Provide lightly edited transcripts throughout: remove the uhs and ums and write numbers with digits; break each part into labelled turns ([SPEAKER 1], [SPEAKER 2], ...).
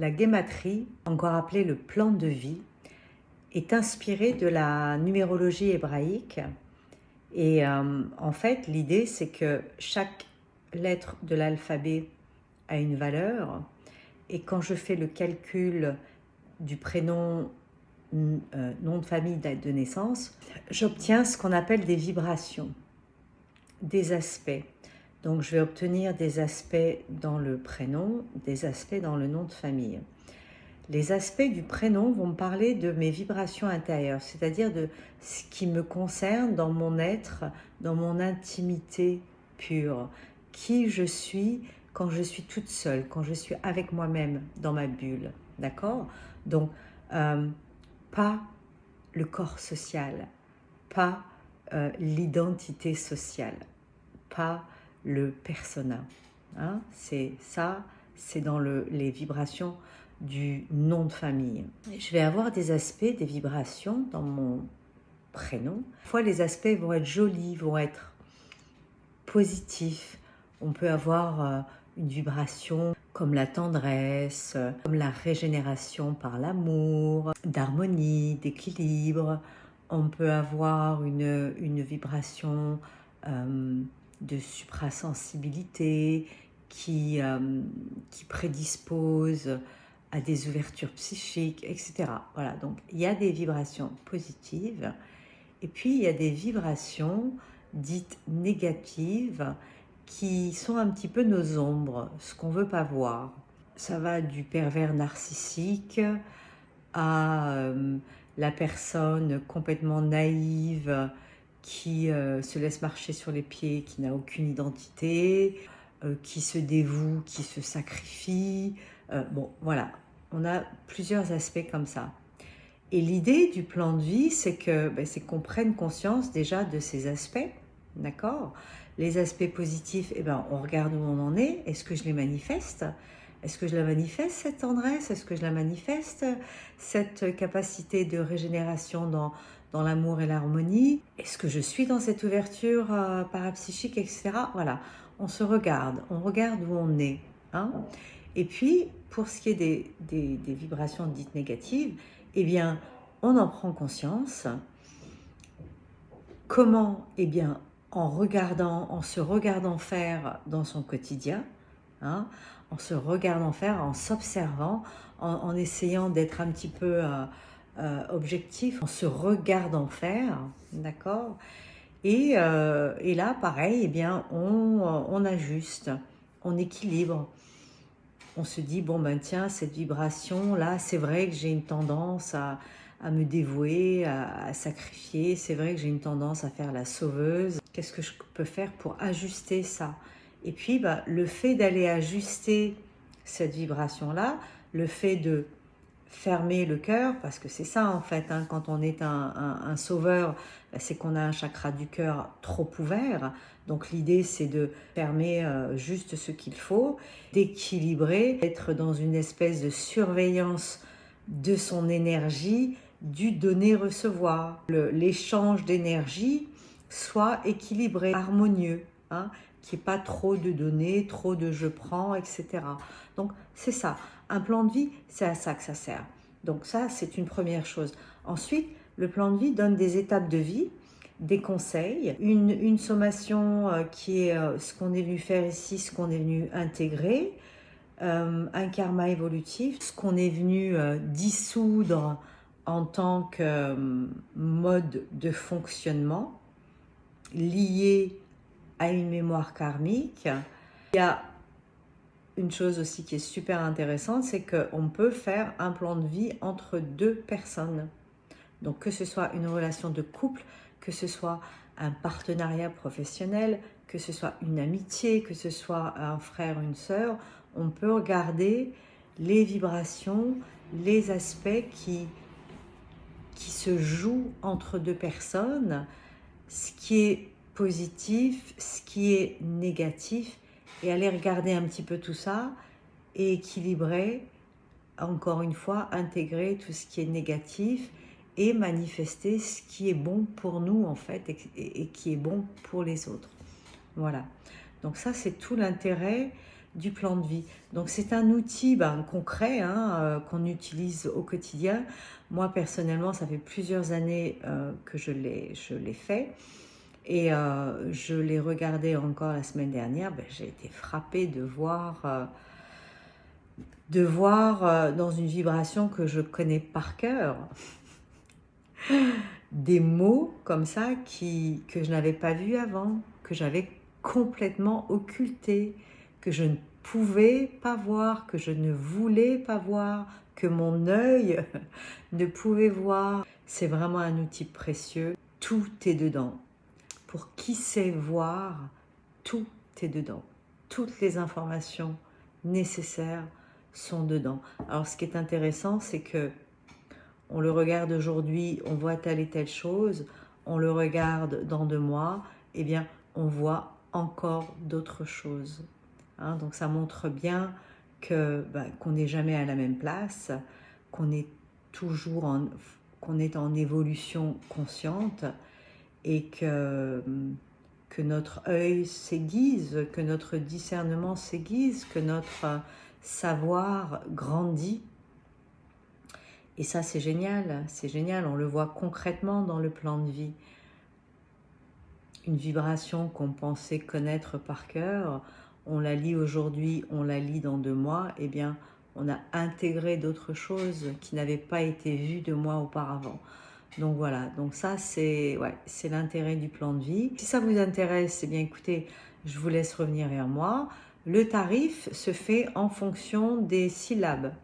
[SPEAKER 1] La guématrie, encore appelée le plan de vie, est inspirée de la numérologie hébraïque. Et en fait, l'idée, c'est que chaque lettre de l'alphabet a une valeur. Et quand je fais le calcul du prénom, nom de famille, date de naissance, j'obtiens ce qu'on appelle des vibrations, des aspects. Donc, je vais obtenir des aspects dans le prénom, des aspects dans le nom de famille. Les aspects du prénom vont me parler de mes vibrations intérieures, c'est-à-dire de ce qui me concerne dans mon être, dans mon intimité pure, qui je suis quand je suis toute seule, quand je suis avec moi-même dans ma bulle, d'accord? Donc, pas le corps social, pas l'identité sociale, pas le persona. Hein? C'est ça, c'est dans les vibrations du nom de famille. Je vais avoir des aspects, des vibrations dans mon prénom. Parfois, les aspects vont être jolis, vont être positifs. On peut avoir une vibration comme la tendresse, comme la régénération par l'amour, d'harmonie, d'équilibre. On peut avoir une vibration de suprasensibilité qui prédispose à des ouvertures psychiques, etc. Voilà, donc il y a des vibrations positives et puis il y a des vibrations dites négatives qui sont un petit peu nos ombres, ce qu'on ne veut pas voir. Ça va du pervers narcissique à la personne complètement naïve qui se laisse marcher sur les pieds, qui n'a aucune identité, qui se dévoue, qui se sacrifie. Bon, voilà, on a plusieurs aspects comme ça. Et l'idée du plan de vie, c'est qu'on prenne conscience déjà de ces aspects, d'accord? Les aspects positifs, on regarde où on en est. Est-ce que je les manifeste? Est-ce que je la manifeste, cette tendresse? Est-ce que je la manifeste, cette capacité de régénération dans l'amour et l'harmonie? Est-ce que je suis dans cette ouverture parapsychique, etc. Voilà, on regarde où on est. Hein? Et puis, pour ce qui est des vibrations dites négatives, eh bien, on en prend conscience. Comment? Eh bien, en se regardant faire dans son quotidien, hein, en se regardant faire, en s'observant, en essayant d'être un petit peu objectif, en se regardant faire, d'accord? Et là, pareil, eh bien, on ajuste, on équilibre. On se dit, bon ben tiens, cette vibration-là, c'est vrai que j'ai une tendance à me dévouer, à sacrifier, c'est vrai que j'ai une tendance à faire la sauveuse. Qu'est-ce que je peux faire pour ajuster ça? Et puis, le fait d'aller ajuster cette vibration-là, le fait de fermer le cœur, parce que c'est ça en fait, hein, quand on est un sauveur, c'est qu'on a un chakra du cœur trop ouvert. Donc l'idée c'est de fermer juste ce qu'il faut, d'équilibrer, d'être dans une espèce de surveillance de son énergie, du donner-recevoir. L'échange d'énergie soit équilibré, harmonieux, hein, qu'il n'y ait pas trop de données, trop de je prends, etc. Donc c'est ça. Un plan de vie, c'est à ça que ça sert. Donc ça, c'est une première chose. Ensuite, le plan de vie donne des étapes de vie, des conseils, une sommation qui est ce qu'on est venu faire ici, ce qu'on est venu intégrer, un karma évolutif, ce qu'on est venu dissoudre en tant que mode de fonctionnement lié à une mémoire karmique. Il y a une chose aussi qui est super intéressante, c'est qu'on peut faire un plan de vie entre deux personnes. Donc que ce soit une relation de couple, que ce soit un partenariat professionnel, que ce soit une amitié, que ce soit un frère, une sœur, on peut regarder les vibrations, les aspects qui se jouent entre deux personnes, ce qui est positif, ce qui est négatif, et aller regarder un petit peu tout ça et équilibrer, encore une fois, intégrer tout ce qui est négatif et manifester ce qui est bon pour nous en fait et qui est bon pour les autres. Voilà. Donc ça, c'est tout l'intérêt du plan de vie. Donc c'est un outil concret qu'on utilise au quotidien. Moi personnellement, ça fait plusieurs années que je l'ai fait. Et je l'ai regardé encore la semaine dernière. J'ai été frappée de voir, dans une vibration que je connais par cœur, des mots comme ça que je n'avais pas vus avant, que j'avais complètement occultés, que je ne pouvais pas voir, que je ne voulais pas voir, que mon œil ne pouvait voir. C'est vraiment un outil précieux. Tout est dedans. Pour qui sait voir, tout est dedans. Toutes les informations nécessaires sont dedans. Alors ce qui est intéressant, c'est que on le regarde aujourd'hui, on voit telle et telle chose, on le regarde dans 2 mois, eh bien on voit encore d'autres choses. Donc ça montre bien qu'on n'est jamais à la même place, qu'on est qu'on est en évolution consciente et que notre œil s'aiguise, que notre discernement s'aiguise, que notre savoir grandit. Et ça, c'est génial, on le voit concrètement dans le plan de vie. Une vibration qu'on pensait connaître par cœur, on la lit aujourd'hui, on la lit dans 2 mois, eh bien, on a intégré d'autres choses qui n'avaient pas été vues de moi auparavant. Donc voilà, donc ça c'est l'intérêt du plan de vie. Si ça vous intéresse, eh bien écoutez, je vous laisse revenir vers moi. Le tarif se fait en fonction des syllabes.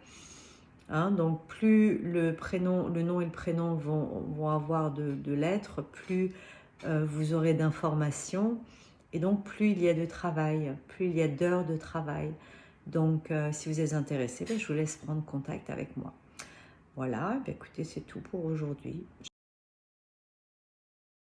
[SPEAKER 1] Donc plus le nom et le prénom vont avoir de lettres, plus vous aurez d'informations et donc plus il y a de travail, plus il y a d'heures de travail. Donc si vous êtes intéressé, je vous laisse prendre contact avec moi. Voilà, écoutez, c'est tout pour aujourd'hui.